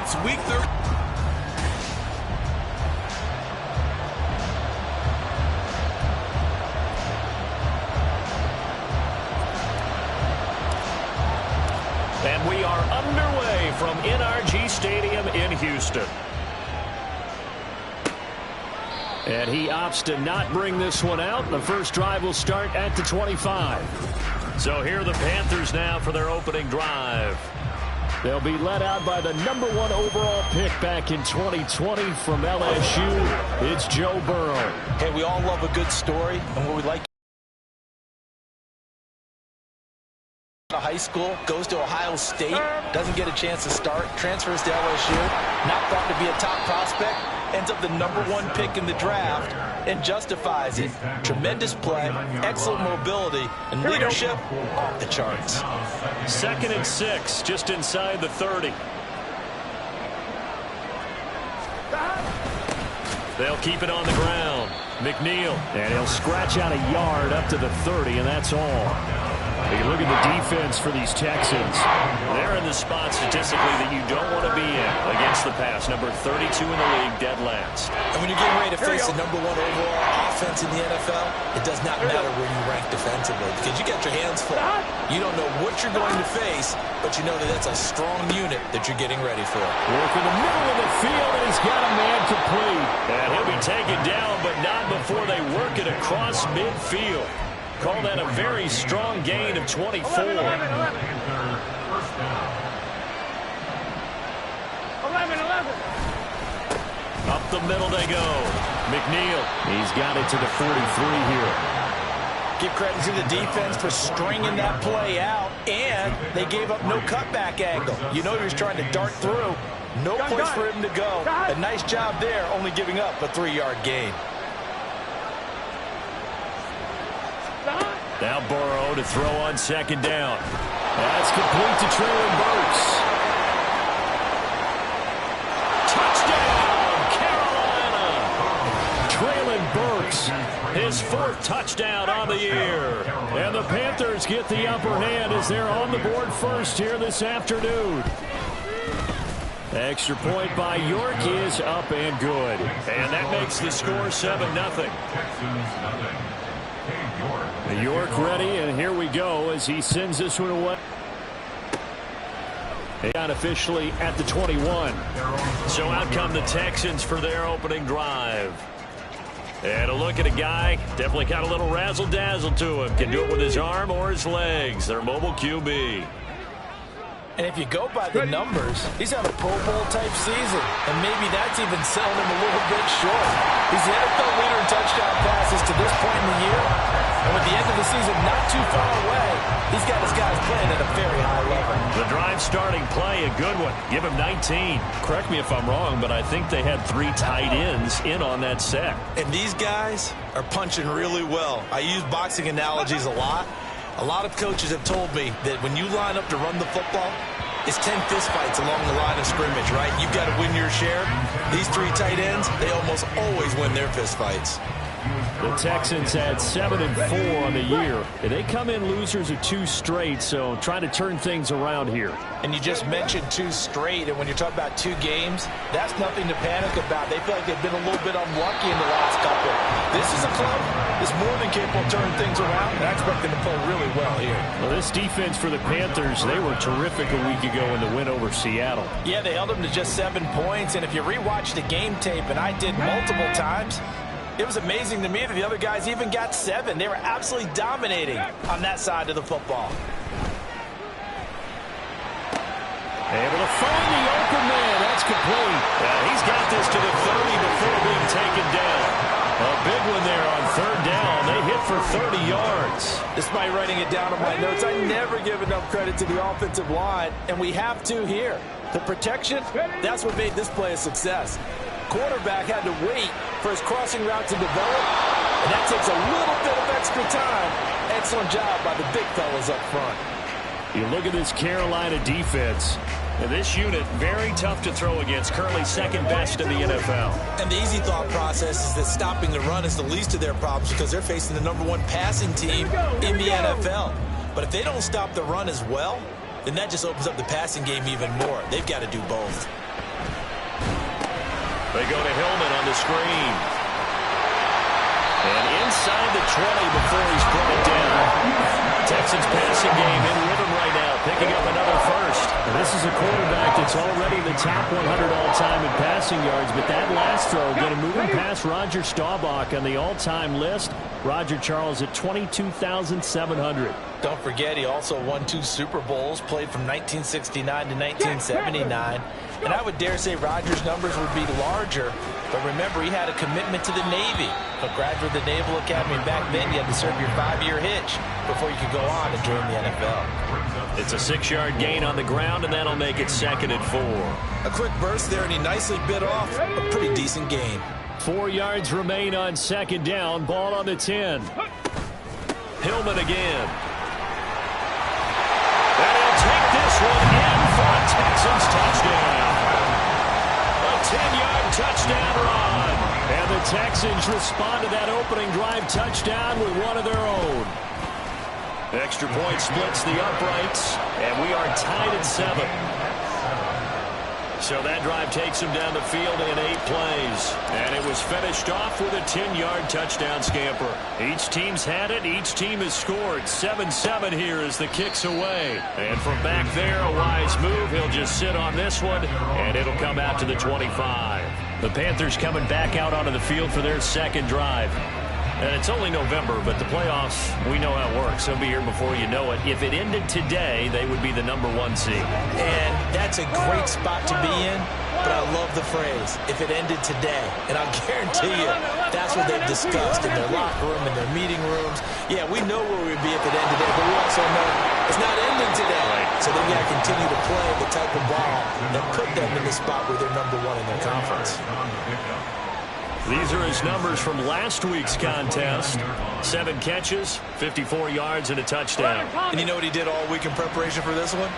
It's week 30. And we are underway from NRG Stadium in Houston. And he opts to not bring this one out. The first drive will start at the 25. So here are the Panthers now for their opening drive. They'll be led out by the #1 overall pick back in 2020 from LSU. It's Joe Burrow. Hey, we all love a good story, and what we like high school, goes to Ohio State, doesn't get a chance to start, transfers to LSU, not thought to be a top prospect, ends up the #1 pick in the draft, and justifies it. Tremendous play, excellent mobility, and leadership off the charts. 2nd and 6, just inside the 30. They'll keep it on the ground. McNeil, and he'll scratch out a yard up to the 30, and that's all. You look at the defense for these Texans. They're in the spot statistically that you don't want to be in against the pass. Number 32 in the league, dead last. And when you're getting ready to face the #1 overall offense in the NFL, it does not matter where you rank defensively because you got your hands full. You don't know what you're going to face, but you know that that's a strong unit that you're getting ready for. Work in the middle of the field, and he's got a man complete. And he'll be taken down, but not before they work it across midfield. Call that a very strong gain of 24. 11. Up the middle they go. McNeil, he's got it to the 43 here. Give credit to the defense for stringing that play out, and they gave up no cutback angle. You know he was trying to dart through. No place for him to go. A nice job there, only giving up a 3-yard gain. Now Burrow to throw on 2nd down. That's complete to Treylon Burks. Touchdown, Carolina! Treylon Burks, his 4th touchdown on the year. And the Panthers get the upper hand as they're on the board first here this afternoon. Extra point by York is up and good. And that makes the score 7-0. York ready, and here we go as he sends this one away. They got officially at the 21. So out come the Texans for their opening drive. And a look at a guy, definitely got a little razzle-dazzle to him. Can do it with his arm or his legs. Their mobile QB. And if you go by the numbers, he's had a Pro Bowl-type season. And maybe that's even selling him a little bit short. He's the NFL leader in touchdown passes to this point in the year. And with the end of the season not too far away, he's got his guys playing at a very high level. The drive starting play, a good one. Give him 19. Correct me if I'm wrong, but I think they had 3 tight ends in on that set. And these guys are punching really well. I use boxing analogies a lot. A lot of coaches have told me that when you line up to run the football, it's 10 fistfights along the line of scrimmage, right? You've got to win your share. These 3 tight ends, they almost always win their fistfights. The Texans had 7-4 on the year. They come in losers of 2 straight, so trying to turn things around here. And you just mentioned 2 straight, and when you're talking about 2 games, that's nothing to panic about. They feel like they've been a little bit unlucky in the last couple. This is a club that's more than capable of turning things around, and I expect them to play really well here. Well, this defense for the Panthers, they were terrific a week ago in the win over Seattle. Yeah, they held them to just 7 points, and if you rewatch the game tape, and I did multiple times, it was amazing to me that the other guys even got 7. They were absolutely dominating on that side of the football. Able to find the open man. That's complete. He's got this to the 30 before being taken down. A big one there on 3rd down. They hit for 30 yards. Despite writing it down on my notes, I never give enough credit to the offensive line, and we have to here. The protection, that's what made this play a success. Quarterback had to wait for his crossing route to develop, and that takes a little bit of extra time. Excellent job by the big fellas up front. You look at this Carolina defense. And this unit, very tough to throw against, currently 2nd best in the NFL. And the easy thought process is that stopping the run is the least of their problems because they're facing the #1 passing team in the NFL. But if they don't stop the run as well, then that just opens up the passing game even more. They've got to do both. They go to Hillman on the screen. And inside the 20 before he's brought down. Texans passing game in rhythm right now, picking up another first. And this is a quarterback that's already the top 100 all-time in passing yards, but that last throw going to move him past Roger Staubach on the all-time list. Roger Charles at 22,700. Don't forget, he also won 2 Super Bowls, played from 1969 to 1979. And I would dare say Rodgers' numbers would be larger, but remember, he had a commitment to the Navy. A graduate of the Naval Academy back then, you had to serve your 5-year hitch before you could go on and join the NFL. It's a 6-yard gain on the ground, and that'll make it 2nd and 4. A quick burst there, and he nicely bit off a pretty decent gain. 4 yards remain on 2nd down. Ball on the 10. Hillman again. And he'll take this one in for a Texans touchdown. A 10-yard touchdown run. And the Texans respond to that opening drive touchdown with one of their own. Extra point splits the uprights, and we are tied at 7. So that drive takes him down the field in 8 plays. And it was finished off with a 10-yard touchdown scamper. Each team's had it. Each team has scored. 7-7 here as the kick's away. And from back there, a wise move. He'll just sit on this one, and it'll come out to the 25. The Panthers coming back out onto the field for their 2nd drive. And it's only November, but the playoffs, we know how it works. They'll be here before you know it. If it ended today, they would be the #1 seed. And that's a great spot to be in, but I love the phrase, if it ended today. And I'll guarantee you, that's what they've discussed in their locker room, in their meeting rooms. Yeah, we know where we'd be if it ended today, but we also know it's not ending today. Right. So they've got to continue to play the type of ball that put them in the spot where they're #1 in their conference. These are his numbers from last week's contest. 7 catches, 54 yards, and a touchdown. And you know what he did all week in preparation for this one?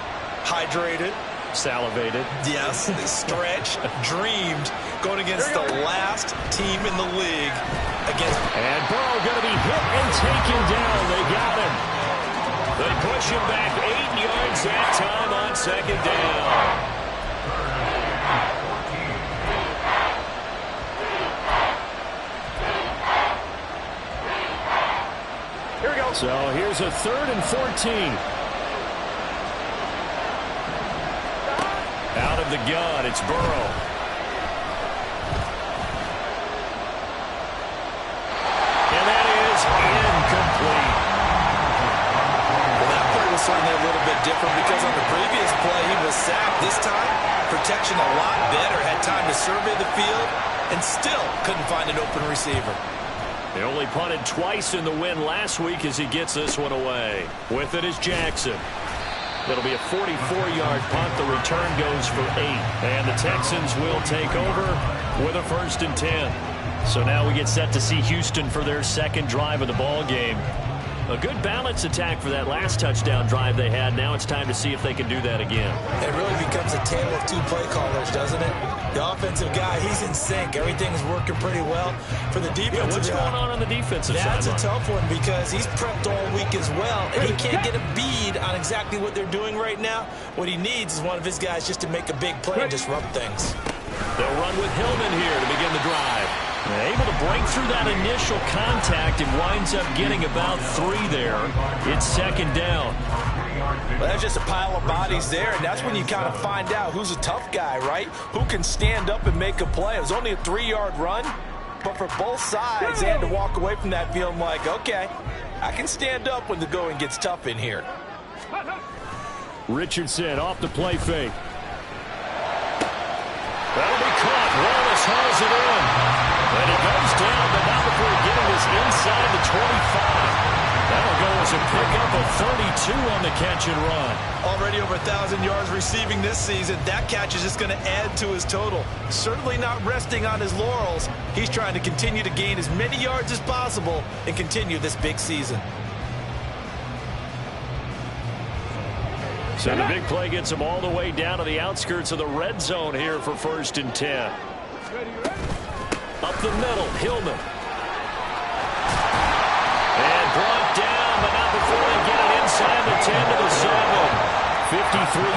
Hydrated. Salivated. Yes, stretched, dreamed, going against the last team in the league. And Burrow going to be hit and taken down. They got him. They push him back 8 yards that time on 2nd down. So here's a 3rd and 14. Out of the gun, it's Burrow. And that is incomplete. Well, that play was certainly a little bit different because on the previous play, he was sacked. This time, protection a lot better. Had time to survey the field and still couldn't find an open receiver. They only punted twice in the win last week as he gets this one away. With it is Jackson. It'll be a 44-yard punt. The return goes for 8. And the Texans will take over with a 1st and 10. So now we get set to see Houston for their 2nd drive of the ball game. A good balance attack for that last touchdown drive they had. Now it's time to see if they can do that again. It really becomes a tale of 2 play callers, doesn't it? The offensive guy, he's in sync. Everything's working pretty well. For the defensive what's going on the defensive side? That's a tough one because he's prepped all week as well, and he can't get a bead on exactly what they're doing right now. What he needs is one of his guys just to make a big play and disrupt things. They'll run with Hillman here to begin the drive. They're able to break through that initial contact and winds up getting about 3 there. It's 2nd down. Well, that's just a pile of bodies there, and that's when you kind of find out who's a tough guy, right? Who can stand up and make a play. It was only a 3-yard run, but for both sides, they had to walk away from that feeling like, okay, I can stand up when the going gets tough in here. Richardson off the play fake. That'll be caught. Wallace hauls it in. And he goes down, but not before getting this inside the 25. That'll go as a pickup of 32 on the catch and run. Already over 1,000 yards receiving this season. That catch is just going to add to his total. Certainly not resting on his laurels. He's trying to continue to gain as many yards as possible and continue this big season. So the big play gets him all the way down to the outskirts of the red zone here for 1st and 10. Up the middle, Hillman. And brought down, but not before they get it inside the 10 to the 7. 53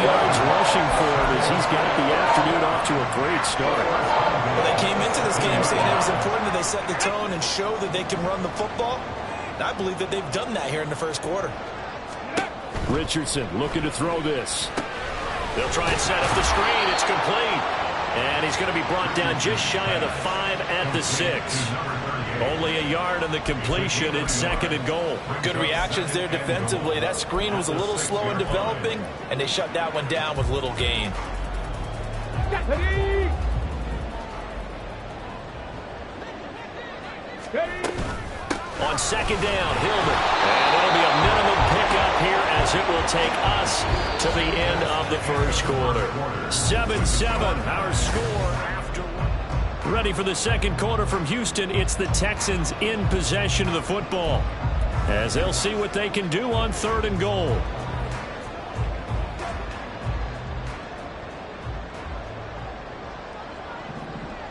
yards rushing for him as he's got the afternoon off to a great start. Well, they came into this game saying it was important that they set the tone and show that they can run the football. And I believe that they've done that here in the first quarter. Richardson looking to throw this. They'll try and set up the screen. It's complete. And he's going to be brought down just shy of the 5 at the 6. Only a yard on the completion. It's 2nd and goal. Good reactions there defensively. That screen was a little slow in developing, and they shut that one down with little gain. On 2nd down, Hillman. And it'll be a minimum pickup here as it will take us to the end of the first quarter. 7-7, our score after one. Ready for the second quarter from Houston. It's the Texans in possession of the football as they'll see what they can do on 3rd and goal.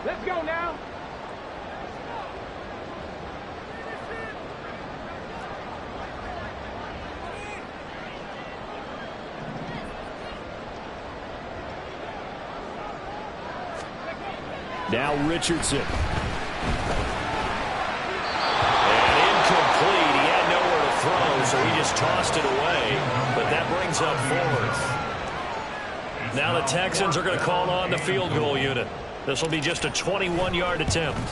Let's go now. Now Richardson. And incomplete. He had nowhere to throw, so he just tossed it away. But that brings up 4th. Now the Texans are going to call on the field goal unit. This will be just a 21-yard attempt.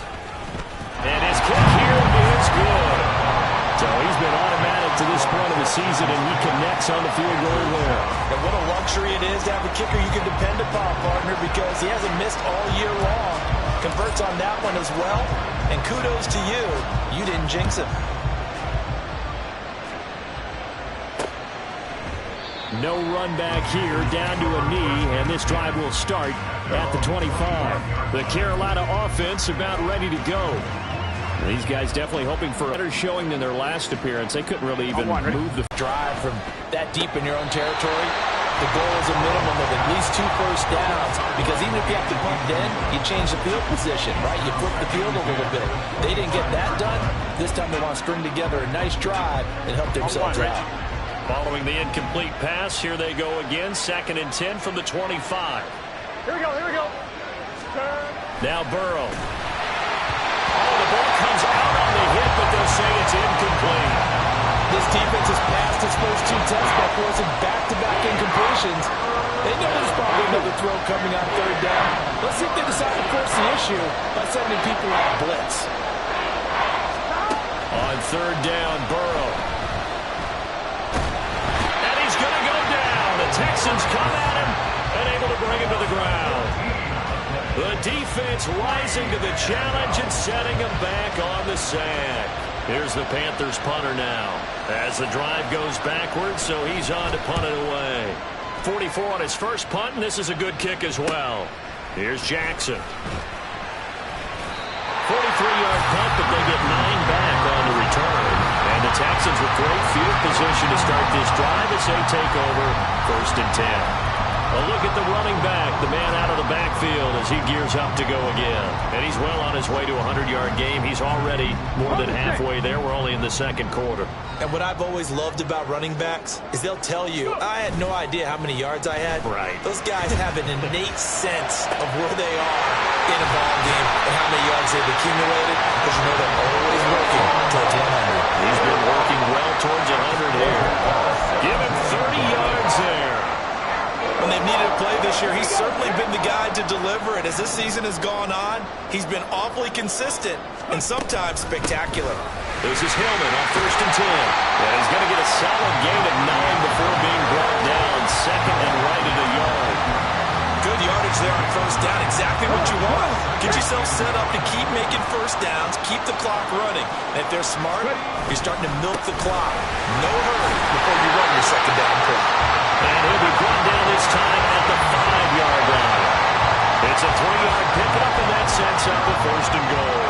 And his kick here is good. So he's been automatic to this point of the season, and he connects on the field goal there. And what a luxury it is to have a kicker you can depend upon, partner, because he hasn't missed all year long. Converts on that one as well. And kudos to you. You didn't jinx him. No run back here, down to a knee, and this drive will start at the 25. The Carolina offense about ready to go. These guys definitely hoping for a better showing than their last appearance. They couldn't really even move the drive from that deep in your own territory. The goal is a minimum of at least 2 first downs, because even if you have to punt then, you change the field position, right? You flip the field a little bit. They didn't get that done. This time they want to string together a nice drive and help themselves out. Following the incomplete pass, here they go again. 2nd and 10 from the 25. Here we go, here we go. Now Burrow. Oh, the ball comes out on the hit, but they'll say it's incomplete. This defense has passed its first 2 tests by forcing back-to-back incompletions. They know there's probably another throw coming on 3rd down. Let's see if they decide to force the issue by sending people out blitz. On 3rd down, Burrow. And he's going to go down. The Texans come at him and able to bring him to the ground. The defense rising to the challenge and setting him back on the sack. Here's the Panthers punter now as the drive goes backwards, so he's on to punt it away. 44 on his first punt, and this is a good kick as well. Here's Jackson. 43-yard punt, but they get 9 back on the return. And the Texans with great field position to start this drive as they take over 1st and 10. A look at the running back, the man out of the backfield as he gears up to go again. And he's well on his way to a 100-yard game. He's already more than halfway there. We're only in the 2nd quarter. And what I've always loved about running backs is they'll tell you, I had no idea how many yards I had. Right. Those guys have an innate sense of where they are in a ball game and how many yards they've accumulated, because you know they're always working towards 100. He's been working well towards 100 here. Give him 30 yards there. When they've needed a play this year, he's certainly been the guy to deliver it. As this season has gone on, he's been awfully consistent and sometimes spectacular. This is Hillman on 1st and 10. And he's going to get a solid gain of 9 before being brought down. 2nd and right at a yard. Good yardage there on 1st down. Exactly what you want. Get yourself set up to keep making 1st downs, keep the clock running. And if they're smart, you're starting to milk the clock. No hurry before you run your 2nd down play. And he'll be brought down this time at the 5-yard line. It's a 3-yard pickup, and that sets up a 1st and goal.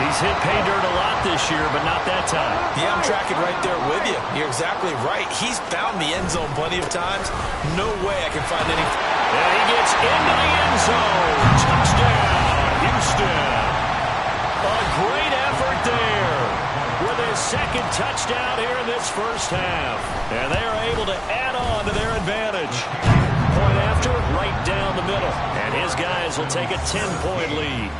He's hit pay dirt a lot this year, but not that time. Yeah, I'm tracking right there with you. You're exactly right. He's found the end zone plenty of times. No way I can find any. And he gets into the end zone. Touchdown, Houston. A great effort there with his 2nd touchdown here in this first half. And they are able to add on to their advantage. advantage. Point after, right down the middle. And his guys will take a 10-point lead.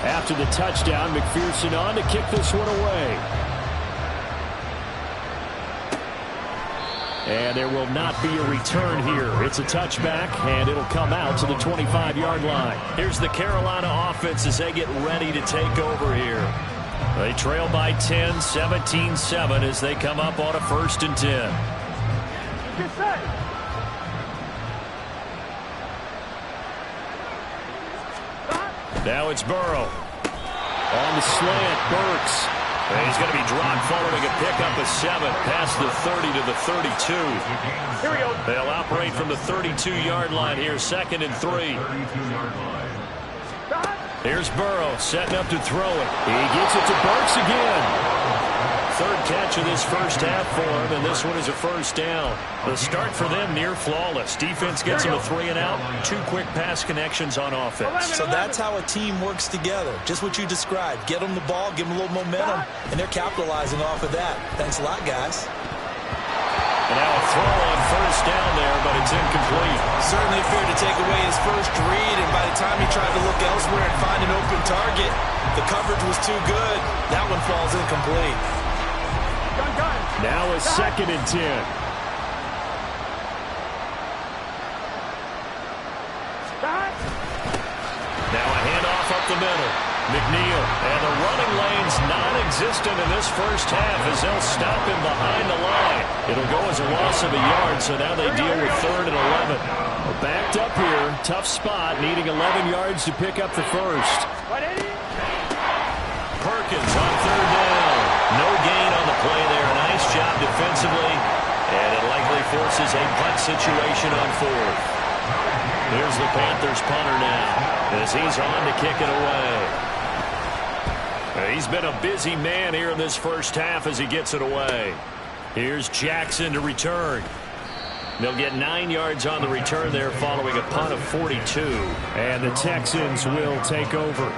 After the touchdown, McPherson on to kick this one away. And there will not be a return here. It's a touchback, and it'll come out to the 25-yard line. Here's the Carolina offense as they get ready to take over here. They trail by 10, 17-7 as they come up on a 1st and 10. Get set. Now it's Burrow. On the slant, Burks. And he's going to be dropped following a pickup of 7 past the 30 to the 32. Here we go. They'll operate from the 32-yard line here, 2nd and 3. Here's Burrow setting up to throw it. He gets it to Burks again. 3rd catch of this first half for him, and this one is a 1st down. The start for them near flawless. Defense gets him a 3 and out. 2 quick pass connections on offense. So that's how a team works together. Just what you described. Get them the ball, give them a little momentum, and they're capitalizing off of that. Thanks a lot, guys. And now a throw on 1st down there, but it's incomplete. Certainly fair to take away his first read, and by the time he tried to look elsewhere and find an open target, the coverage was too good. That one falls incomplete. Now a 2nd and 10. Now a handoff up the middle. McNeil, and the running lane's non-existent in this first half as they'll stop him behind the line. It'll go as a loss of a yard, so now they deal with 3rd and 11. We're backed up here, tough spot, needing 11 yards to pick up the first. Perkins on 3rd down. No gain on the play there. Nice job defensively, and it likely forces a punt situation on 4th. Here's the Panthers punter now as he's on to kick it away. He's been a busy man here in this first half as he gets it away. Here's Jackson to return. They'll get 9 yards on the return there following a punt of 42. And the Texans will take over.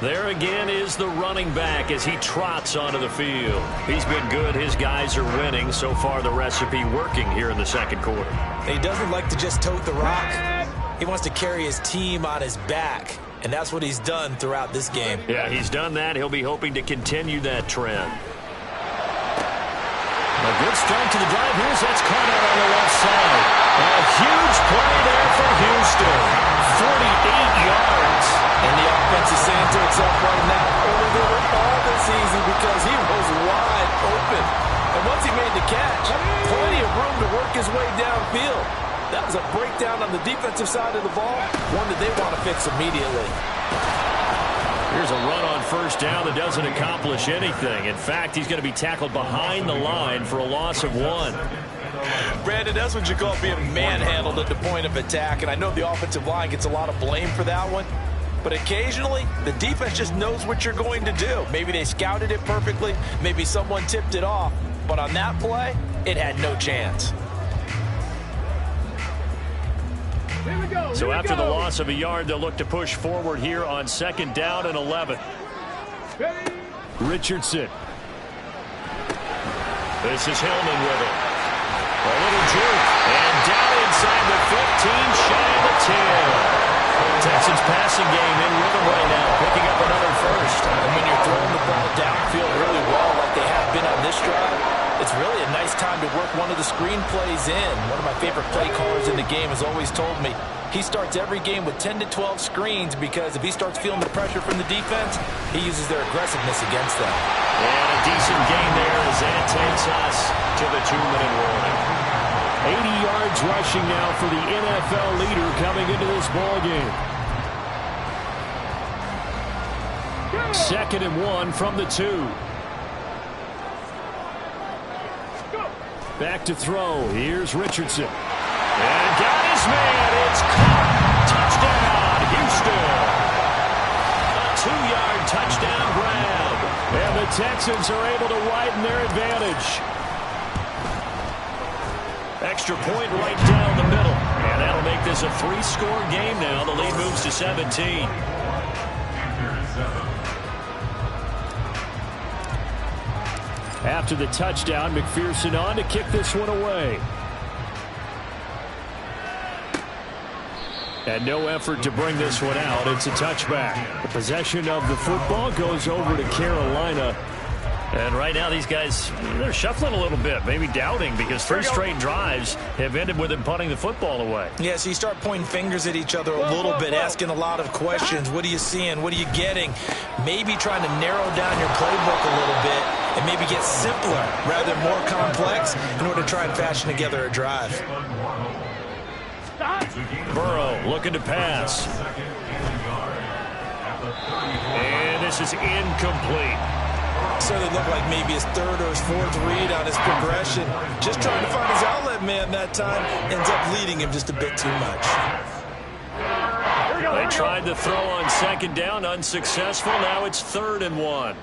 There again is the running back as he trots onto the field. He's been good. His guys are winning. So far, the recipe working here in the 2nd quarter. He doesn't like to just tote the rock. He wants to carry his team on his back, and that's what he's done throughout this game. Yeah, he's done that. He'll be hoping to continue that trend. A good start to the drive. Here's that's caught out on the left side. A huge play there for Houston. 48 yards. And the offense is saying to itself right now, only did it all this easy because he was wide open. And once he made the catch, plenty of room to work his way downfield. That was a breakdown on the defensive side of the ball, one that they want to fix immediately. Here's a run on 1st down that doesn't accomplish anything. In fact, he's going to be tackled behind the line for a loss of 1. Brandon, that's what you call being manhandled at the point of attack, and I know the offensive line gets a lot of blame for that one. But occasionally, the defense just knows what you're going to do. Maybe they scouted it perfectly. Maybe someone tipped it off. But on that play, it had no chance. So after the loss of a yard, they'll look to push forward here on 2nd down and 11. Richardson. This is Hillman with it. A little juke. And down inside the 15, shy of the 10. Texans passing game in rhythm right now, picking up another first. And when you're throwing the ball downfield really well like they have been on this drive, it's really a nice time to work one of the screen plays in. One of my favorite play callers in the game has always told me he starts every game with 10 to 12 screens because if he starts feeling the pressure from the defense, he uses their aggressiveness against them. And a decent gain there as that takes us to the 2-minute warning. 80 yards rushing now for the NFL leader coming into this ballgame. 2nd and 1 from the 2. Back to throw. Here's Richardson. And got his man. It's caught. Touchdown, Houston. A 2-yard touchdown grab. And the Texans are able to widen their advantage. Extra point right down the middle. And that'll make this a 3-score game now. The lead moves to 17. After the touchdown, McPherson on to kick this one away. And no effort to bring this one out. It's a touchback. The possession of the football goes over to Carolina. And right now these guys, they're shuffling a little bit, maybe doubting, because 3 straight drives have ended with them punting the football away. Yeah, so you start pointing fingers at each other a little bit, asking a lot of questions. What are you seeing? What are you getting? Maybe trying to narrow down your playbook a little bit and maybe get simpler rather than more complex in order to try and fashion together a drive. Burrow looking to pass. And this is incomplete. So it looked like maybe his 3rd or his 4th read on his progression. Just trying to find his outlet man that time. Ends up leading him just a bit too much. They tried to throw on 2nd down, unsuccessful. Now it's 3rd and 1.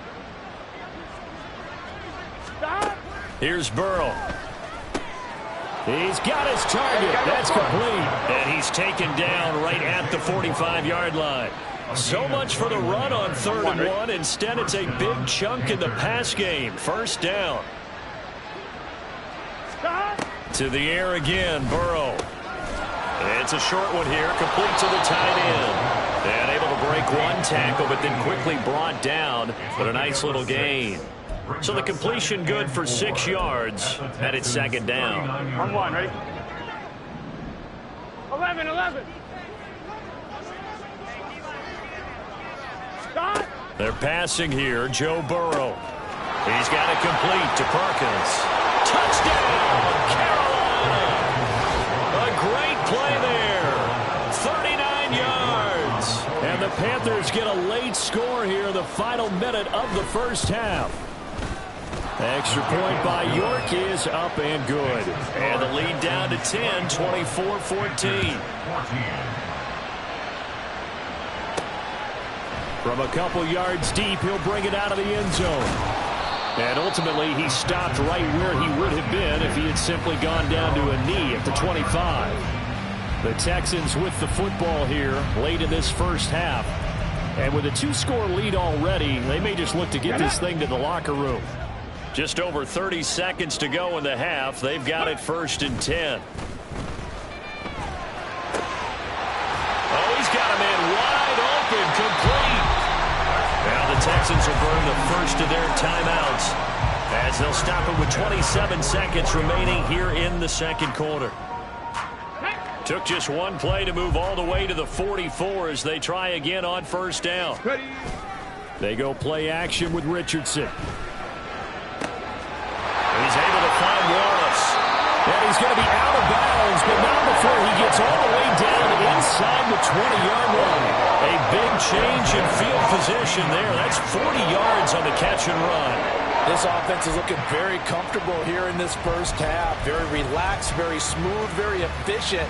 Here's Burrow. He's got his target. That's complete. And he's taken down right at the 45-yard line. So much for the run on 3rd and 1. Instead, it's a big chunk in the pass game. 1st down. To the air again, Burrow. It's a short one here, complete to the tight end. And able to break 1 tackle, but then quickly brought down. But a nice little gain. So the completion good for 6 yards, and it's 2nd down. On 1, ready? 11. Stop. They're passing here, Joe Burrow. He's got it complete to Perkins. Touchdown, Carolina! A great play there. 39 yards. And the Panthers get a late score here in the final minute of the 1st half. Extra point by York is up and good. And the lead down to 10, 24-14. From a couple yards deep, he'll bring it out of the end zone. And ultimately, he stopped right where he would have been if he had simply gone down to a knee at the 25. The Texans with the football here late in this 1st half. And with a 2-score lead already, they may just look to get this thing to the locker room. Just over 30 seconds to go in the half. They've got it 1st and 10. Oh, he's got a man wide open, complete. Now the Texans will burn the first of their timeouts as they'll stop it with 27 seconds remaining here in the 2nd quarter. Took just 1 play to move all the way to the 44 as they try again on 1st down. They go play action with Richardson. He's able to find Wallace. And he's going to be out of bounds, but not before he gets all the way down inside the 20-yard line. A big change in field position there. That's 40 yards on the catch and run. This offense is looking very comfortable here in this 1st half. Very relaxed, very smooth, very efficient.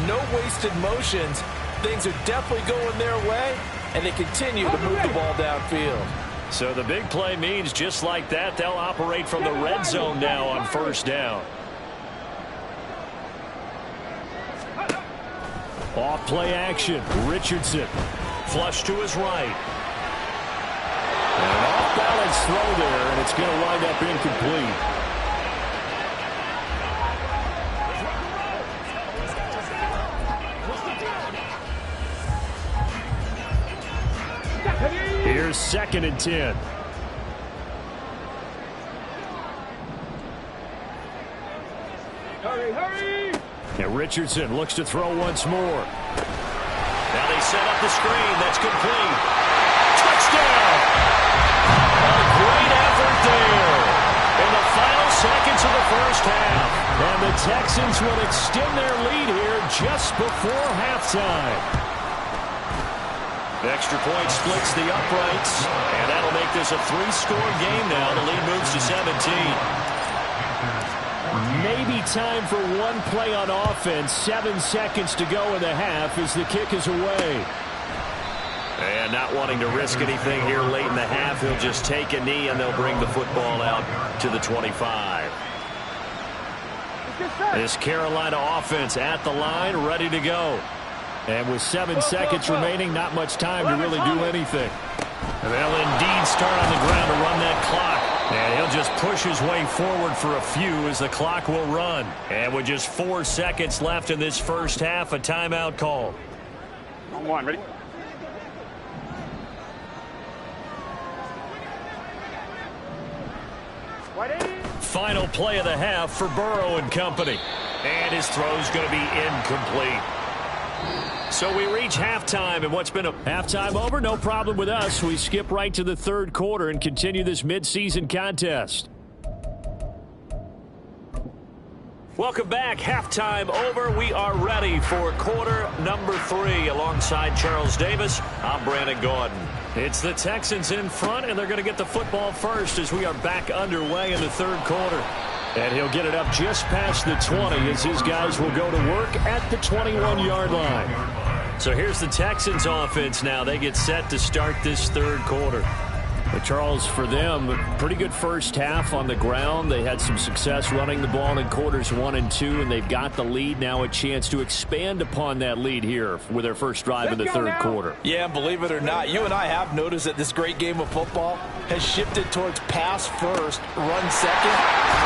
No wasted motions. Things are definitely going their way, and they continue to move the ball downfield. So the big play means just like that, they'll operate from the red zone now on 1st down. Off play action. Richardson. Flush to his right. And an off-balance throw there, and it's going to wind up incomplete. Here's 2nd and 10. Hurry! And Richardson looks to throw once more. Now they set up the screen. That's complete. Touchdown! A great effort there in the final seconds of the 1st half. And the Texans will extend their lead here just before halftime. The extra point splits the uprights, and that'll make this a 3-score game now. The lead moves to 17. Maybe time for 1 play on offense. 7 seconds to go in the half as the kick is away. And not wanting to risk anything here late in the half, he'll just take a knee, and they'll bring the football out to the 25. This Carolina offense at the line, ready to go. And with 7 seconds remaining, not much time to really do anything. And they'll indeed start on the ground to run that clock. And he'll just push his way forward for a few as the clock will run. And with just 4 seconds left in this first half, a timeout call. On one, ready? Final play of the half for Burrow and company. And his throw's going to be incomplete. So we reach halftime, and what's been a halftime over? No problem with us. We skip right to the third quarter and continue this midseason contest. Welcome back. Halftime over. We are ready for quarter number 3. Alongside Charles Davis, I'm Brandon Gordon. It's the Texans in front, and they're going to get the football first as we are back underway in the third quarter. And he'll get it up just past the 20 as his guys will go to work at the 21-yard line. So here's the Texans offense now. They get set to start this third quarter. But Charles, for them, pretty good first half on the ground. They had some success running the ball in quarters 1 and 2, and they've got the lead now, a chance to expand upon that lead here with their first drive in the third quarter. Yeah, and believe it or not, you and I have noticed that this great game of football has shifted towards pass first, run second.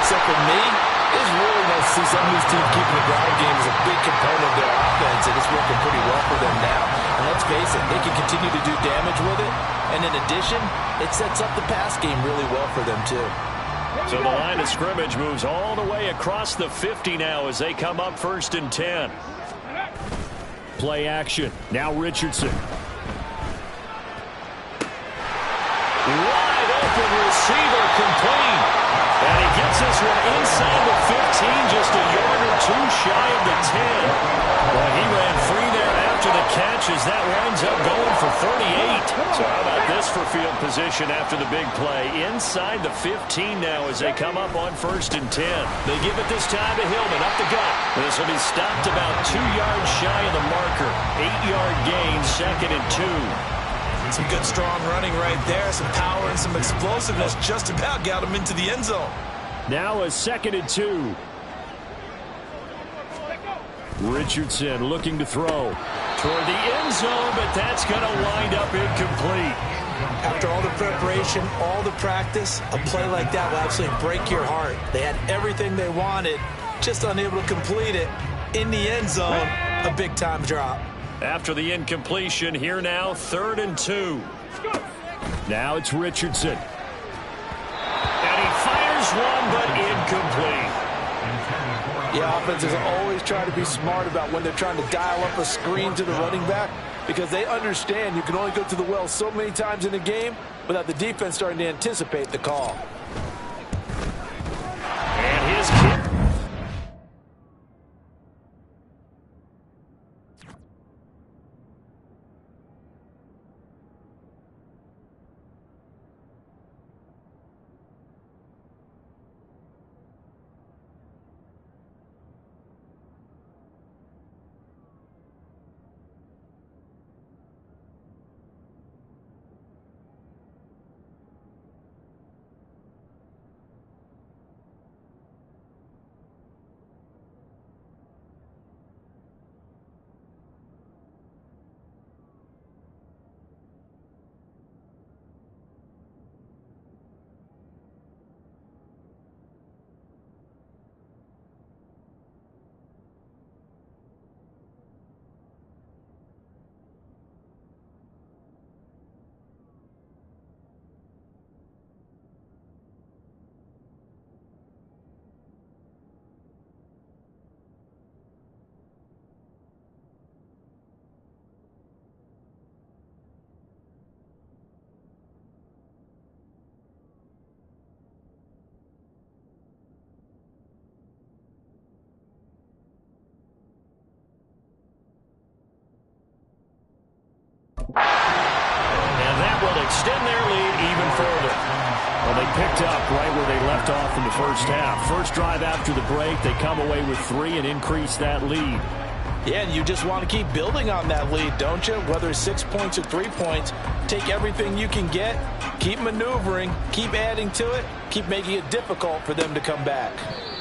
So for me, it's really nice to see some of these teams keeping the ground game as a big component of their offense, and it's working pretty well for them now. And let's face it, they can continue to do damage with it. And in addition, it sets up the pass game really well for them, too. So the line of scrimmage moves all the way across the 50 now as they come up 1st and 10. Play action. Now Richardson. Wide open receiver complete. And he gets this one inside the 15, just a yard or 2 shy of the 10. Well, he ran free there after the catch as that winds up going for 38. So how about this for field position after the big play? Inside the 15 now as they come up on 1st and 10. They give it this time to Hillman up the gut. This will be stopped about 2 yards shy of the marker. 8-yard gain, 2nd and 2. Some good, strong running right there. Some power and some explosiveness just about got him into the end zone. Now a 2nd and 2. Richardson looking to throw toward the end zone, but that's going to wind up incomplete. After all the preparation, all the practice, a play like that will absolutely break your heart. They had everything they wanted, just unable to complete it. In the end zone, a big-time drop. After the incompletion, here now, 3rd and 2. Now it's Richardson. And he fires one, but incomplete. Yeah, offenses always try to be smart about when they're trying to dial up a screen to the running back because they understand you can only go to the well so many times in a game without the defense starting to anticipate the call. And his kick. And that will extend their lead even further. Well, they picked up right where they left off in the first half. First drive after the break, they come away with 3 and increase that lead. Yeah, and you just want to keep building on that lead, don't you? Whether it's 6 points or 3 points, take everything you can get, keep maneuvering, keep adding to it, keep making it difficult for them to come back.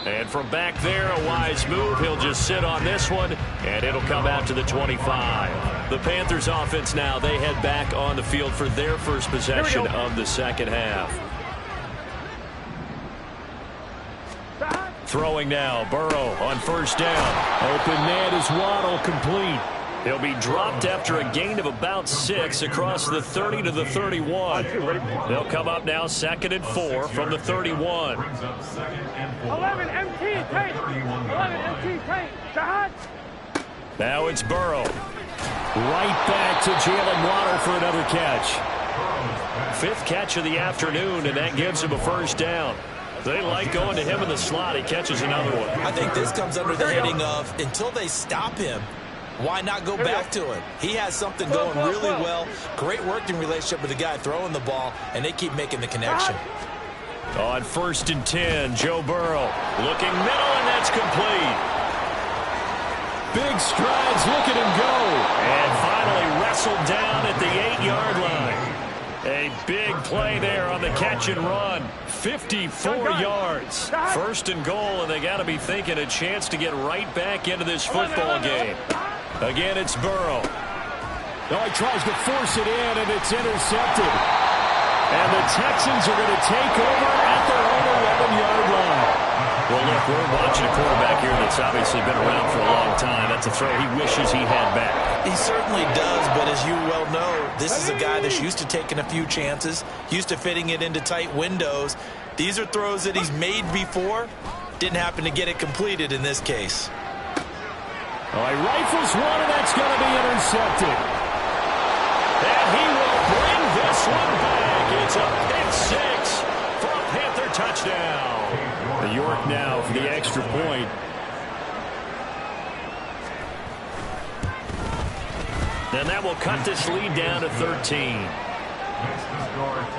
And from back there, a wise move. He'll just sit on this one, and it'll come out to the 25. The Panthers offense now, they head back on the field for their first possession of the second half. Throwing now, Burrow on first down. Open man is Waddle, complete. He'll be dropped after a gain of about 6 across the 30 to the 31. They'll come up now 2nd and 4 from the 31. 11 MT, take. 11 MT, take. Shahad. Now it's Burrow. Right back to Jalen Waddle for another catch. 5th catch of the afternoon, and that gives him a first down. They like going to him in the slot. He catches another one. I think this comes under the heading of, until they stop him, why not go back to it? He has something going really well. Great working relationship with the guy throwing the ball, and they keep making the connection. On 1st and 10, Joe Burrow looking middle, and that's complete. Big strides, look at him go. And finally wrestled down at the 8-yard line. A big play there on the catch and run. 54 yards. 1st and goal, and they got to be thinking a chance to get right back into this football game. Again, it's Burrow. Oh, he tries to force it in, and it's intercepted. And the Texans are going to take over at their own 11-yard line. Well, look, we're watching a quarterback here that's obviously been around for a long time. That's a throw he wishes he had back. He certainly does, but as you well know, this is a guy that's used to taking a few chances, used to fitting it into tight windows. These are throws that he's made before. Didn't happen to get it completed in this case. Oh, he rifles one, and that's going to be intercepted. And he will bring this one back. It's a pick 6 for a Panther touchdown. York now for the extra point. And that will cut this lead down to 13.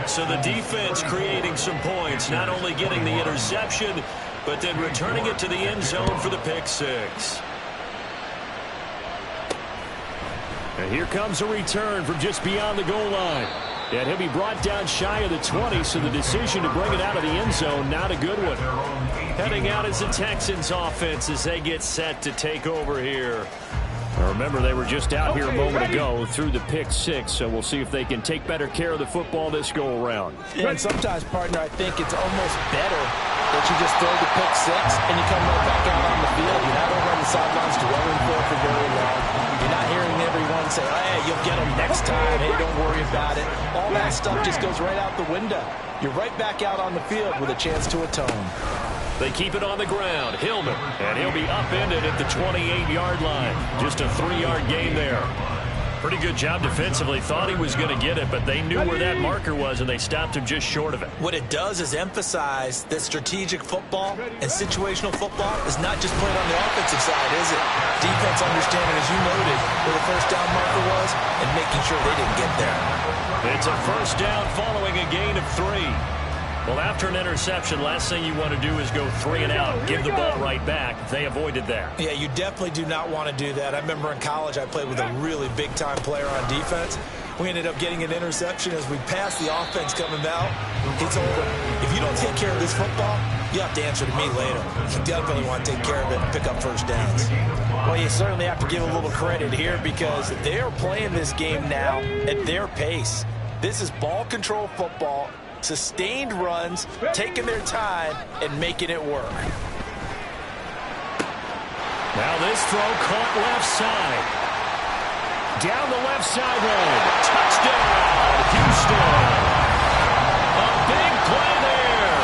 So the defense creating some points, not only getting the interception, but then returning it to the end zone for the pick 6. And here comes a return from just beyond the goal line. And he'll be brought down shy of the 20, so the decision to bring it out of the end zone, not a good one. Heading out is the Texans offense as they get set to take over here. Now remember, they were just out here a moment ago through the pick 6, so we'll see if they can take better care of the football this go-around. Yeah, and sometimes, partner, I think it's almost better that you just throw the pick 6 and you come right back out on the field. You're not over on the sidelines dwelling for very long. You're not hearing everyone say, hey, you'll get them next time. Hey, don't worry about it. All that stuff just goes right out the window. You're right back out on the field with a chance to atone. They keep it on the ground. Hillman, and he'll be upended at the 28-yard line. Just a 3-yard gain there. Pretty good job defensively. Thought he was going to get it, but they knew where that marker was, and they stopped him just short of it. What it does is emphasize that strategic football and situational football is not just played on the offensive side, is it? Defense understanding, as you noted, where the first down marker was and making sure they didn't get there. It's a first down following a gain of 3. Well, after an interception, last thing you want to do is go 3 and out, give the ball right back. They avoided that. Yeah, you definitely do not want to do that. I remember in college I played with a really big-time player on defense. We ended up getting an interception as we passed the offense coming out. It's over. If you don't take care of this football, you have to answer to me later. You definitely want to take care of it and pick up first downs. Well, you certainly have to give a little credit here because they are playing this game now at their pace. This is ball control football. Sustained runs, taking their time, and making it work. Now this throw caught left side. Down the left sideline. Touchdown, Houston. A big play there.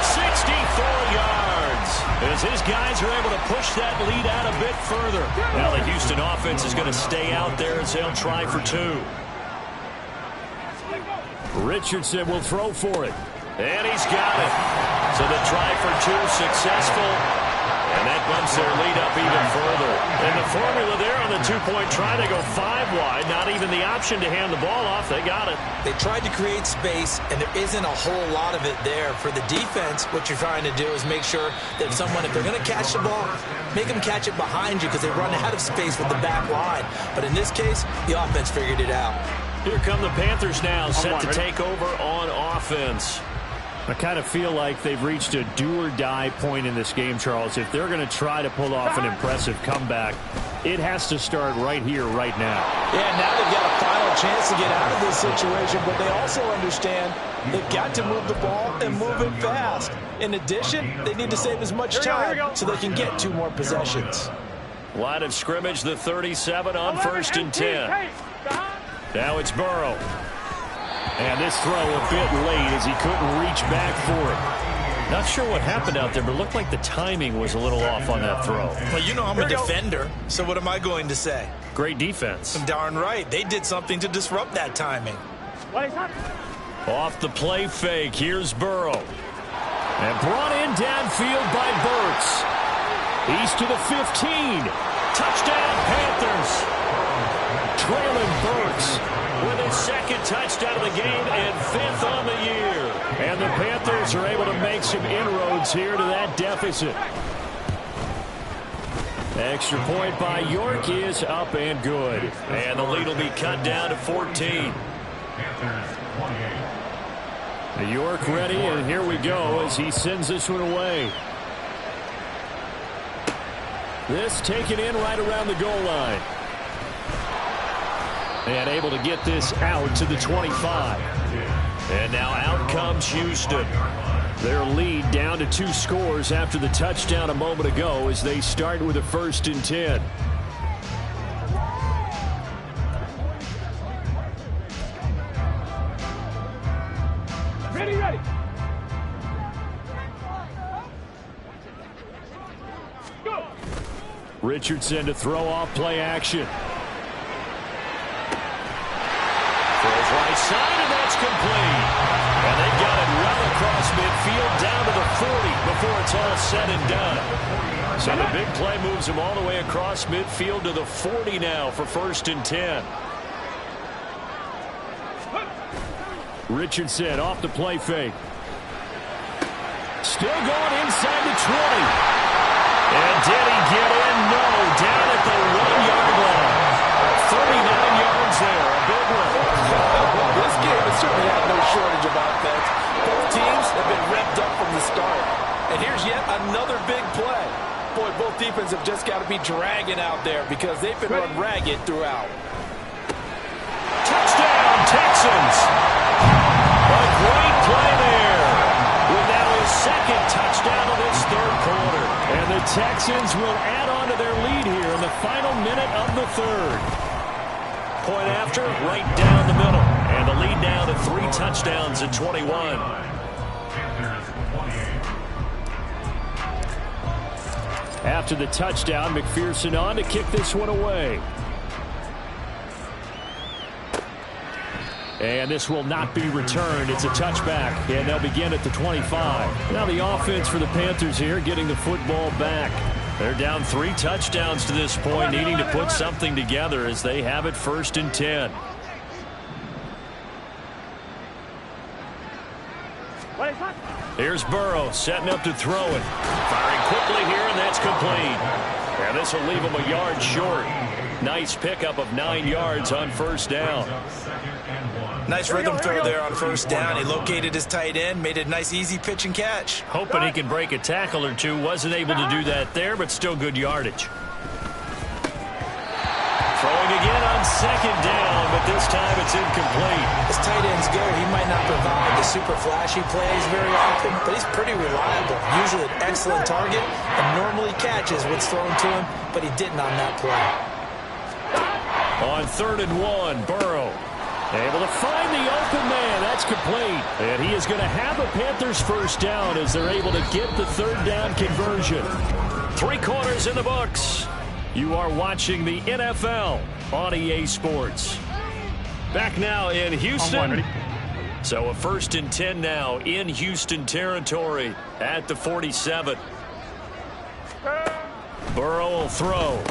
64 yards. As his guys are able to push that lead out a bit further. Now the Houston offense is going to stay out there as they'll try for 2. Richardson will throw for it. And he's got it. So the try for 2 successful. And that bumps their lead up even further. And the formula there on the 2-point try, they go 5 wide. Not even the option to hand the ball off. They got it. They tried to create space, and there isn't a whole lot of it there. For the defense, what you're trying to do is make sure that if they're going to catch the ball, make them catch it behind you because they run out of space with the back line. But in this case, the offense figured it out. Here come the Panthers now, set to take over on offense. I kind of feel like they've reached a do-or-die point in this game, Charles. If they're going to try to pull off an impressive comeback, It has to start right here, right now. Yeah, now they've got a final chance to get out of this situation, but they also understand they've got to move the ball and move it fast. In addition, they need to save as much time so they can get 2 more possessions. Line of scrimmage, the 37 on 1st and 10. Now it's Burrow. And this throw a bit late as he couldn't reach back for it. Not sure what happened out there, but it looked like the timing was a little off on that throw. Well, you know I'm a defender, so what am I going to say? Great defense. Darn right. They did something to disrupt that timing. Off the play fake, here's Burrow. And brought in downfield by Burks. He's to the 15. Touchdown, Panthers. Trailing Burks with his 2nd touchdown of the game and 5th on the year. And the Panthers are able to make some inroads here to that deficit. Extra point by York is up and good. And the lead will be cut down to 14. York ready, and here we go as he sends this one away. This taken in right around the goal line. And able to get this out to the 25. And now out comes Houston. Their lead down to 2 scores after the touchdown a moment ago as they start with a 1st and 10. Ready. Go. Richardson to throw off play action. Throws right side, and that's complete. And they've got it well across midfield down to the 40 before it's all said and done. So the big play moves him all the way across midfield to the 40 now for 1st and 10. Richardson off the play fake. Still going inside the 20. And did he get in? No, down at the 1-yard line. 39 yards there, a big one. This game has certainly had no shortage of offense. Both teams have been revved up from the start. And here's yet another big play. Boy, both defenses have just got to be dragging out there because they've been run ragged throughout. Touchdown, Texans. A great play there. With now his 2nd touchdown of this 3rd quarter. And the Texans will add on to their lead here in the final minute of the 3rd. Point after, right down the middle. And the lead now to 3 touchdowns at 21. After the touchdown, McPherson on to kick this one away. And this will not be returned. It's a touchback, and they'll begin at the 25. Now the offense for the Panthers here getting the football back. They're down 3 touchdowns to this point, needing to put something together as they have it 1st and 10. Here's Burrow setting up to throw it. Firing quickly here, and that's complete. And this will leave him a yard short. Nice pickup of 9 yards on 1st down. Nice rhythm throw there on 1st down. He located his tight end, made it a nice easy pitch and catch. Hoping he can break a tackle or two. Wasn't able to do that there, but still good yardage. Throwing again on 2nd down, but this time it's incomplete. As tight ends go, he might not provide the super flashy plays very often, but he's pretty reliable. Usually an excellent target and normally catches what's thrown to him, but he didn't on that play. On 3rd and 1, Burrow able to find the open man. That's complete. And he is going to have a Panthers 1st down as they're able to get the 3rd down conversion. 3 quarters in the books. You are watching the NFL on EA Sports. Back now in Houston. So a 1st and 10 now in Houston territory at the 47. Burrow will throw.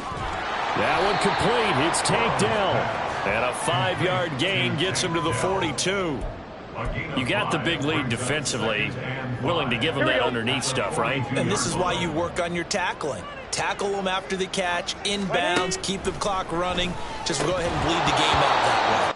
That one complete. It's tanked down. And a 5-yard gain gets him to the 42. You got the big lead defensively. Willing to give him that underneath stuff, right? And this is why you work on your tackling. Tackle them after the catch, inbounds, keep the clock running. Just go ahead and bleed the game out that way.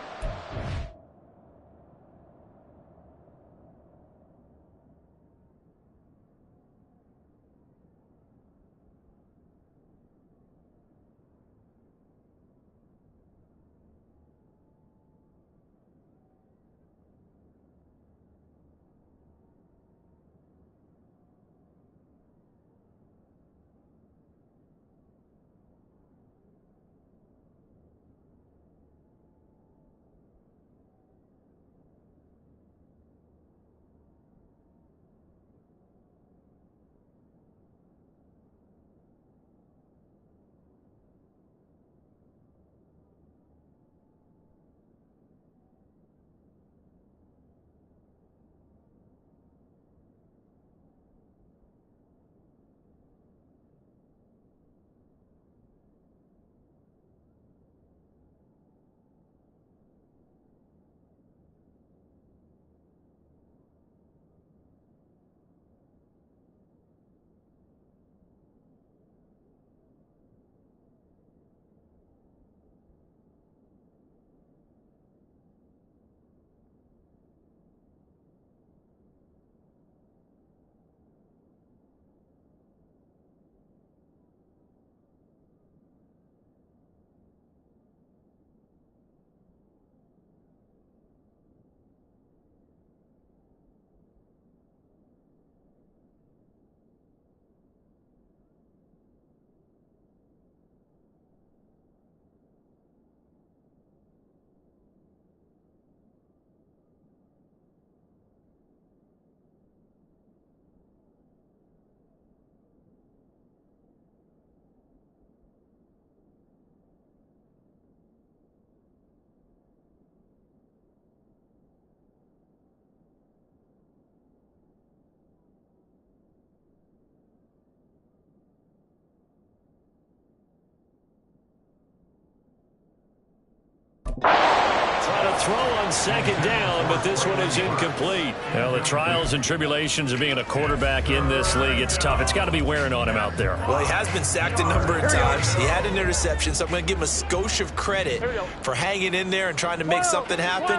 Trying to throw on second down, but this one is incomplete. Well, the trials and tribulations of being a quarterback in this league, it's tough. It's got to be wearing on him out there. Well, he has been sacked a number of times. He had an interception, so I'm going to give him a skosh of credit for hanging in there and trying to make something happen,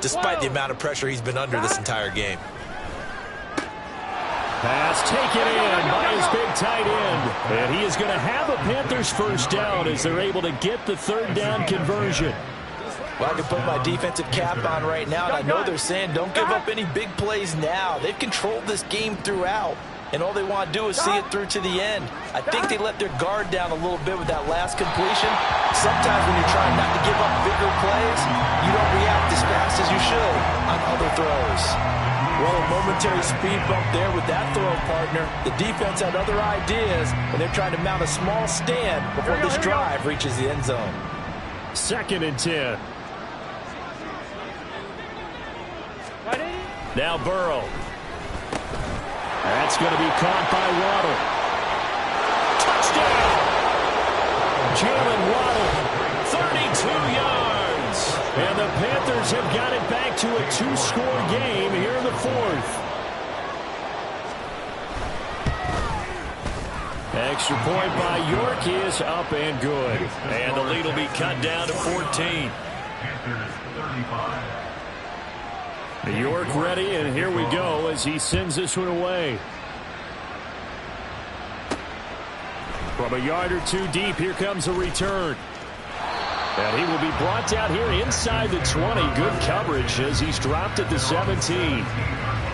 despite the amount of pressure he's been under this entire game. Pass taken in by his big tight end. And he is going to have a Panthers first down as they're able to get the third down conversion. Well, I can put my defensive cap on right now, and I know they're saying don't give up any big plays now. They've controlled this game throughout, and all they want to do is see it through to the end. I think they let their guard down a little bit with that last completion. Sometimes when you're trying not to give up bigger plays, you don't react as fast as you should on other throws. Well, a momentary speed bump there with that throw, partner. The defense had other ideas, and they're trying to mount a small stand before this drive reaches the end zone. 2nd and 10. Now Burrow. That's going to be caught by Waddle. Touchdown! Jalen Waddle, 32 yards. And the Panthers have got it back to a 2-score game here in the 4th. Extra point by York is up and good. And the lead will be cut down to 14. York ready, and here we go as he sends this one away. From a yard or two deep, here comes a return. And he will be brought down here inside the 20. Good coverage as he's dropped at the 17.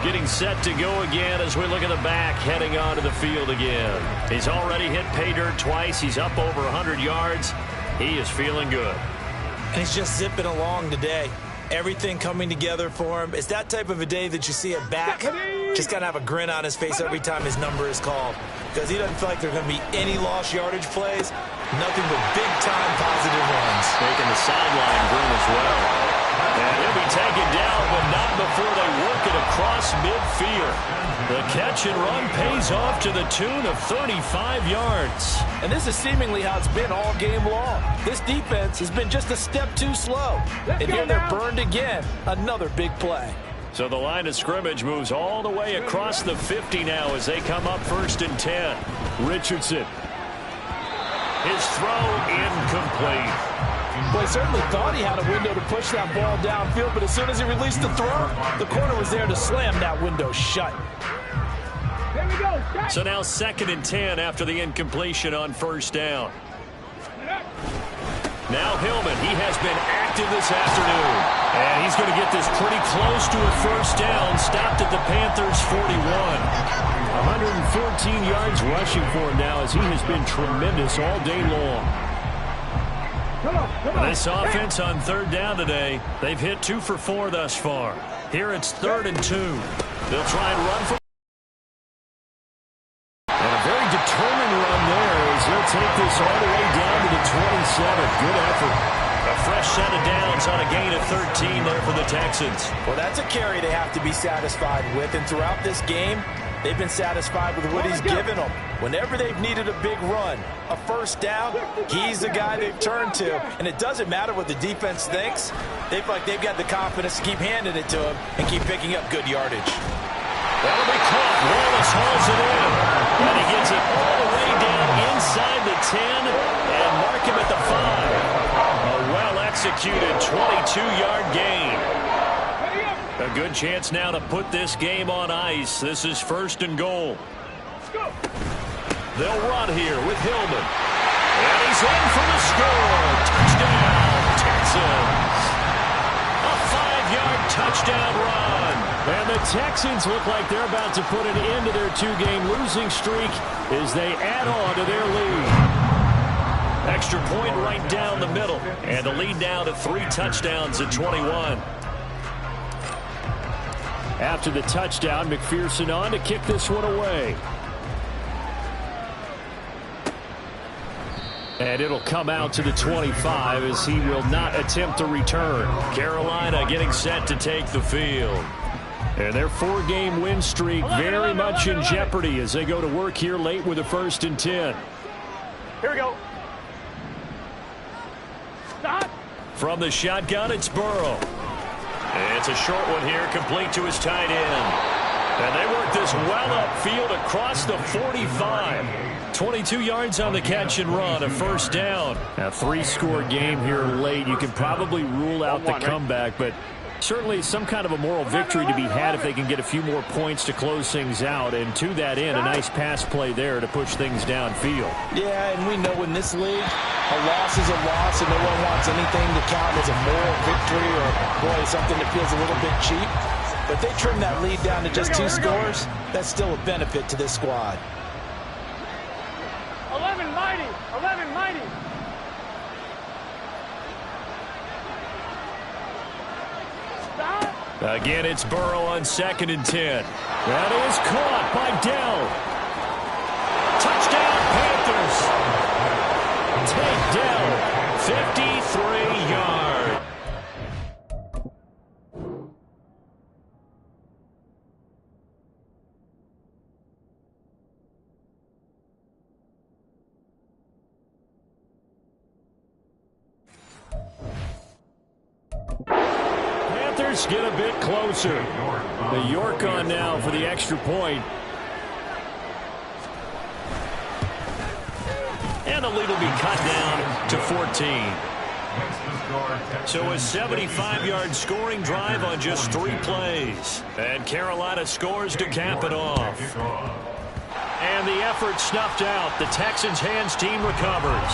Getting set to go again as we look at the back, heading onto the field again. He's already hit pay dirt twice. He's up over 100 yards. He is feeling good. And he's just zipping along today. Everything coming together for him. It's that type of a day that you see a back just kind of have a grin on his face every time his number is called, because he doesn't feel like there are going to be any lost yardage plays, nothing but big-time positive runs. Making the sideline grin as well. And he'll be taken down, but not before they work it across midfield. The catch and run pays off to the tune of 35 yards. And this is seemingly how it's been all game long. This defense has been just a step too slow. And here they're burned again. Another big play. So the line of scrimmage moves all the way across the 50 now as they come up 1st and 10. Richardson. His throw incomplete. Well, he certainly thought he had a window to push that ball downfield, but as soon as he released the throw, the corner was there to slam that window shut. So now 2nd and 10 after the incompletion on 1st down. Now Hillman, he has been active this afternoon. And he's going to get this pretty close to a 1st down, stopped at the Panthers' 41. 114 yards rushing for him now as he has been tremendous all day long. This offense on 3rd down today, they've hit 2 for 4 thus far. Here it's 3rd and 2. They'll try and run for. And a very determined run there as they'll take this all the way down to the 27. Good effort. A fresh set of downs on a gain of 13 there for the Texans. Well, that's a carry they have to be satisfied with. And throughout this game, they've been satisfied with what he's given them. Whenever they've needed a big run, a 1st down, he's the guy they've turned to. And it doesn't matter what the defense thinks. They feel like they've got the confidence to keep handing it to him and keep picking up good yardage. That'll be caught. Wallace hauls it in. And he gets it all the way down inside the 10 and mark him at the 5. A well-executed 22-yard gain. A good chance now to put this game on ice. This is 1st and goal. They'll run here with Hillman. And he's in for the score. Touchdown, Texans. A 5-yard touchdown run. And the Texans look like they're about to put an end to their 2-game losing streak as they add on to their lead. Extra point right down the middle. And the lead now to 3 touchdowns at 21. After the touchdown, McPherson on to kick this one away. And it'll come out to the 25 as he will not attempt to return. Carolina getting set to take the field. And their 4-game win streak very much in jeopardy as they go to work here late with a 1st and 10. Here we go. Stop. From the shotgun, it's Burrow. And it's a short one here, complete to his tight end. And they work this well upfield across the 45. 22 yards on the catch and run, a first down. A 3-score game here late. You can probably rule out the comeback, but certainly some kind of a moral victory to be had if they can get a few more points to close things out. And to that end, a nice pass play there to push things downfield. Yeah, and we know in this league, a loss is a loss, and no one wants anything to count as a moral victory or, boy, something that feels a little bit cheap. But they trim that lead down to just 2 scores. That's still a benefit to this squad. 11 mighty. 11 mighty. Stop. Again, it's Burrow on 2nd and 10. That is caught by Dell. Touchdown, Panthers. Take Dell, 53 yards. Panthers get a bit closer. The York on now for the extra point. And the lead will be cut down to 14. So a 75-yard scoring drive on just 3 plays. And Carolina scores to cap it off. And the effort snuffed out. The Texans' hands team recovers.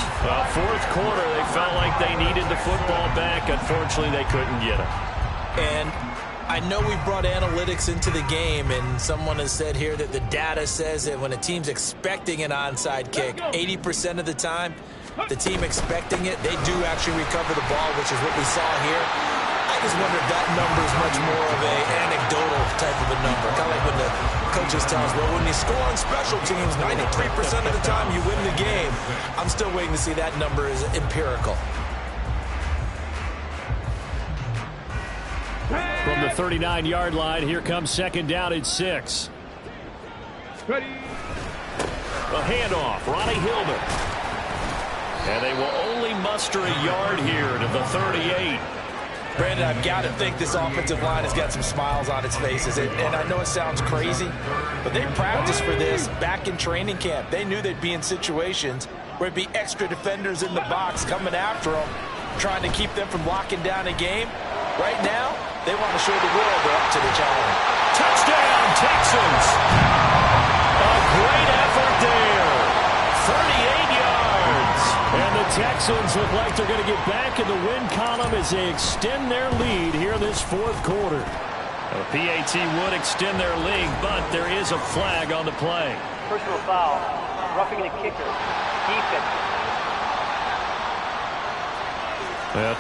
Fourth quarter, they felt like they needed the football back. Unfortunately, they couldn't get it. And I know we brought analytics into the game, and someone has said here that the data says that when a team's expecting an onside kick, 80% of the time, the team expecting it, they do actually recover the ball, which is what we saw here. I just wonder if that number is much more of an anecdotal type of a number. Kind of like when the coaches tell us, well, when you score on special teams, 93% of the time you win the game. I'm still waiting to see that number is empirical. From the 39-yard line, here comes 2nd down at 6. Ready. A handoff, Ronnie Hillman. And they will only muster a yard here to the 38. Brandon, I've got to think this offensive line has got some smiles on its faces. And I know it sounds crazy, but they practiced for this back in training camp. They knew they'd be in situations where it'd be extra defenders in the box coming after them, trying to keep them from locking down a game. Right now, they want to show the world they're up to the challenge. Touchdown, Texans! A great effort there. 38 yards. And the Texans look like they're going to get back in the win column as they extend their lead here in this 4th quarter. The PAT would extend their lead, but there is a flag on the play. Personal foul. Roughing the kicker. Defense.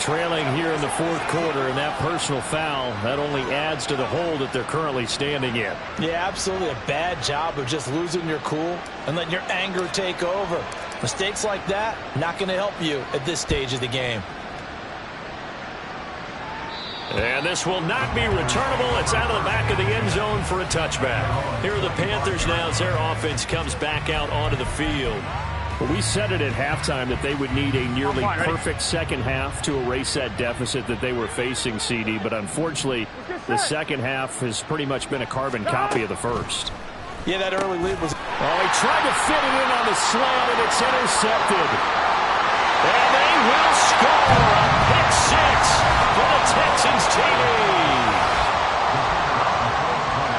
Trailing here in the 4th quarter, and that personal foul, that only adds to the hole that they're currently standing in. Yeah, absolutely a bad job of just losing your cool and letting your anger take over. Mistakes like that, not going to help you at this stage of the game. And this will not be returnable. It's out of the back of the end zone for a touchback. Here are the Panthers now as their offense comes back out onto the field. Well, we said it at halftime that they would need a nearly perfect second half to erase that deficit that they were facing, CD. But unfortunately, the second half has pretty much been a carbon copy of the first. Yeah, that early lead was... Oh, he tried to fit it in on the slant, and it's intercepted. And they will score a pick 6 for the Texans team.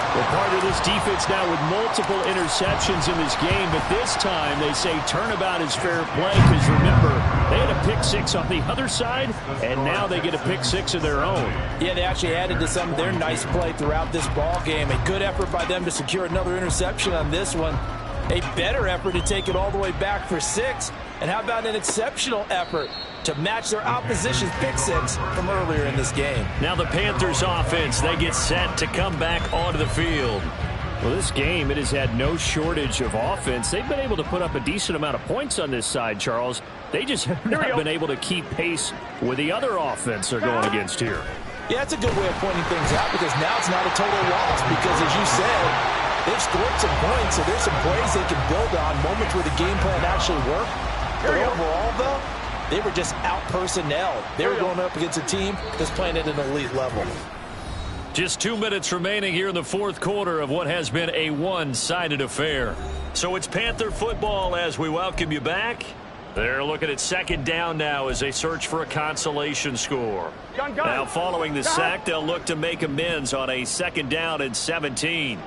Well, part of this defense now with multiple interceptions in this game, but this time they say turnabout is fair play because, remember, they had a pick 6 on the other side, and now they get a pick 6 of their own. Yeah, they actually added to some of their nice play throughout this ball game. A good effort by them to secure another interception on this one. A better effort to take it all the way back for 6. And how about an exceptional effort to match their opposition's pick 6 from earlier in this game. Now the Panthers offense, they get set to come back onto the field. Well, this game, it has had no shortage of offense. They've been able to put up a decent amount of points on this side, Charles. They just have not been able to keep pace with the other offense they're going against here. Yeah, that's a good way of pointing things out because now it's not a total loss because, as you said, they've scored some points, so there's some plays they can build on, moments where the game plan actually worked. But overall, though, They were just out-personnel. They were going up against a team that's playing at an elite level. Just 2 minutes remaining here in the fourth quarter of what has been a one-sided affair. So it's Panther football as we welcome you back. They're looking at second down now as they search for a consolation score. Now following the sack, they'll look to make amends on a second down and 17.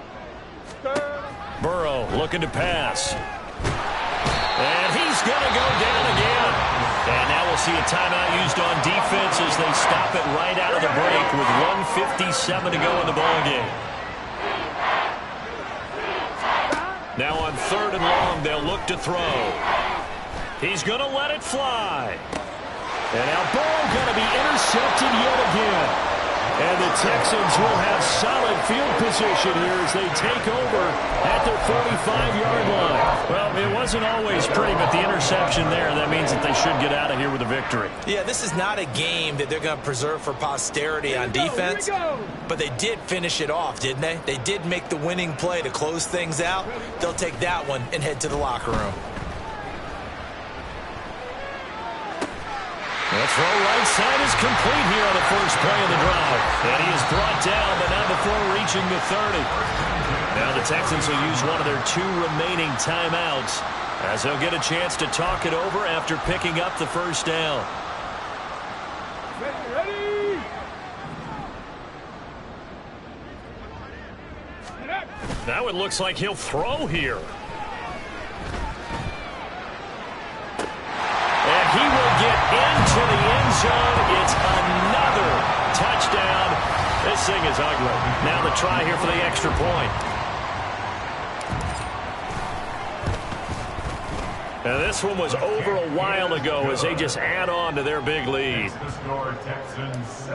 Burrow looking to pass. And he's going to go down again. And now we'll see a timeout used on defense as they stop it right out of the break with 1:57 to go in the ballgame. Now on third and long, they'll look to throw. He's going to let it fly. And now Burrow going to be intercepted yet again. And the Texans will have solid field position here as they take over at their 45-yard line. Well, it wasn't always pretty, but the interception there, that means that they should get out of here with a victory. Yeah, this is not a game that they're going to preserve for posterity on defense, but they did finish it off, didn't they? They did make the winning play to close things out. They'll take that one and head to the locker room. The throw right side is complete here on the first play of the drive. And he is brought down, but not before reaching the 30. Now the Texans will use one of their 2 remaining timeouts as they'll get a chance to talk it over after picking up the first down. Ready? Now it looks like he'll throw here. And he will get into the end zone. It's another touchdown. This thing is ugly. Now the try here for the extra point. Now this one was over a while ago as they just add on to their big lead.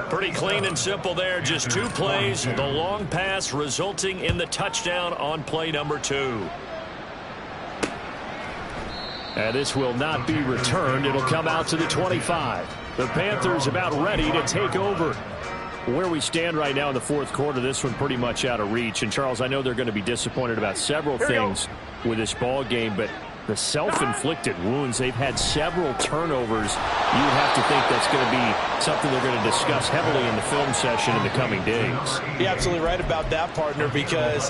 Pretty clean and simple there. Just 2 plays. The long pass resulting in the touchdown on play number 2. And this will not be returned. It'll come out to the 25. The Panthers about ready to take over. Where we stand right now in the fourth quarter, this one pretty much out of reach. And, Charles, I know they're going to be disappointed about several things with this ball game, but the self-inflicted wounds, they've had several turnovers. You would have to think that's going to be something they're going to discuss heavily in the film session in the coming days. You're absolutely right about that, partner, because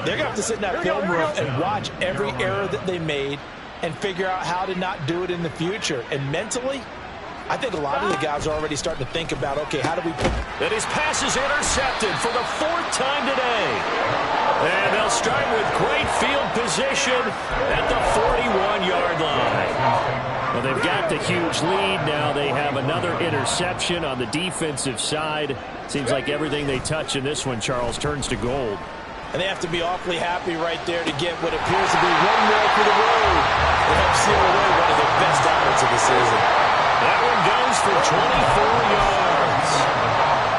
they're going to have to sit in that film room and watch every error that they made and figure out how to not do it in the future. And mentally, I think a lot of the guys are already starting to think about, okay, how do we put... And his pass is intercepted for the 4th time today. And they'll start with great field position at the 41-yard line. Well, they've got the huge lead. Now they have another interception on the defensive side. Seems like everything they touch in this one, Charles, turns to gold. And they have to be awfully happy right there to get what appears to be one more for the road. They help seal away one of their best efforts of the season. That one goes for 24 yards.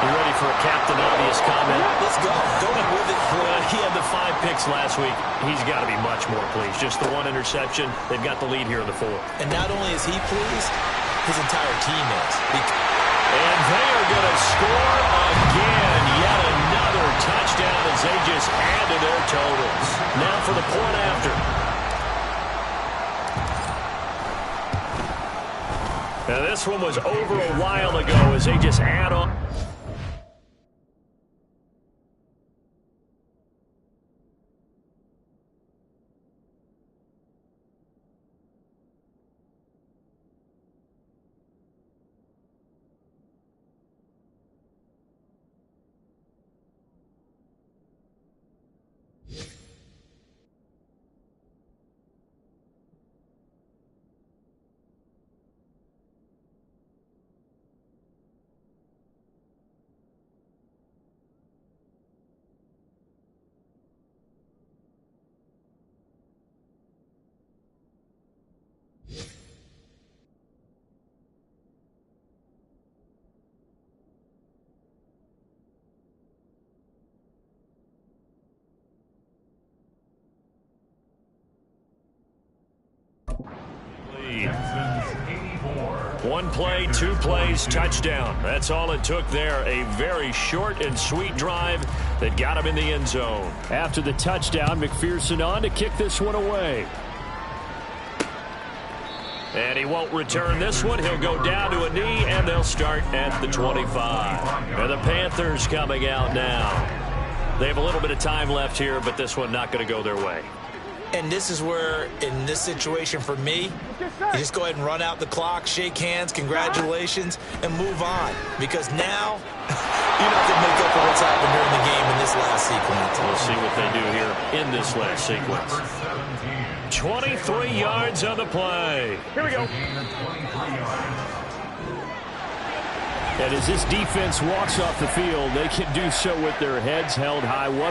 You ready for a Captain Obvious comment? Let's go. Go with it. He had the 5 picks last week. He's got to be much more pleased. Just the 1 interception. They've got the lead here in the 4th. And not only is he pleased, his entire team is. And they are going to score again. Yet another touchdown as they just add to their totals. Now for the point after. Now this one was over a while ago as they just add on. One play, 2 plays, touchdown. That's all it took there. A very short and sweet drive that got him in the end zone. After the touchdown, McPherson on to kick this one away. And he won't return this one. He'll go down to a knee, and they'll start at the 25. And the Panthers coming out now. They have a little bit of time left here, but this one not going to go their way. And this is where, in this situation for me, you just go ahead and run out the clock, shake hands, congratulations, and move on. Because now, you're not going to make up for what's happened during the game in this last sequence. We'll see what they do here in this last sequence. 23 yards on the play. Here we go. And as this defense walks off the field, they can do so with their heads held high. What